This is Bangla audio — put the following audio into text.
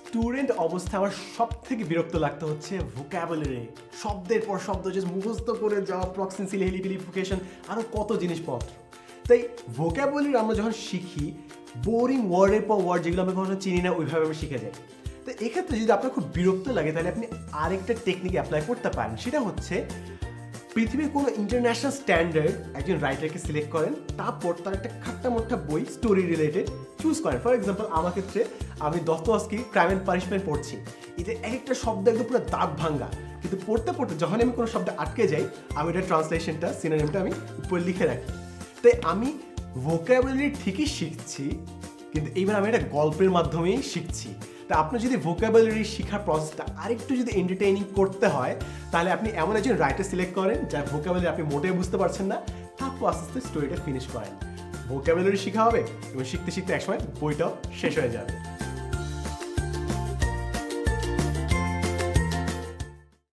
স্টুডেন্ট অবস্থায় আমার সব থেকে বিরক্ত লাগতো হচ্ছে ভোকাবুলারি, শব্দের পর শব্দ যে মুখস্থ করে যাওয়া, প্রক্সিনসিল, হেলিফিকেশন, আরও কত জিনিসপত্র। তাই ভোকাবুলারি আমরা যখন শিখি, বোরিং ওয়ার্ডের পর ওয়ার্ড যেগুলো আমরা কখনো চিনি না ওইভাবে আমরা শিখে যাই। তো এক্ষেত্রে যদি আপনার খুব বিরক্ত লাগে তাহলে আপনি আরেকটা টেকনিক অ্যাপ্লাই করতে পারেন, সেটা হচ্ছে পৃথিবীর কোনো ইন্টারন্যাশনাল স্ট্যান্ডার্ড একজন রাইটারকে সিলেক্ট করেন, তারপর তার একটা খাট্টা মোট্টা বই স্টোরি রিলেটেড চুজ করেন। ফর এক্সাম্পল আমার ক্ষেত্রে আমি দস্তয়েভস্কি ক্রাইম অ্যান্ড পানিশমেন্ট পড়ছি, এতে এক একটা শব্দ একদম পুরো দাঁত ভাঙ্গা, কিন্তু পড়তে পড়তে যখন আমি কোনো শব্দ আটকে যাই আমি এটার ট্রান্সলেশনটা, সিনোনিমটা আমি উপরে লিখে রাখি। তাই আমি ভোকাবুলারি ঠিকই শিখছি, কিন্তু এইবার আমি এটা গল্পের মাধ্যমেই শিখছি। তা আপনার যদি ভোকাবুলারি শেখার প্রসেসটা আরেকটু যদি এন্টারটেইনিং করতে হয়, তাহলে আপনি এমন একজন রাইটার সিলেক্ট করেন যার ভোকাবুলারি আপনি মোটেই বুঝতে পারছেন না, তারপর আস্তে আস্তে স্টোরিটা ফিনিশ করেন। ভোকাবুলারি শেখা হবে এবং শিখতে শিখতে একসময় বইটাও শেষ হয়ে যাবে।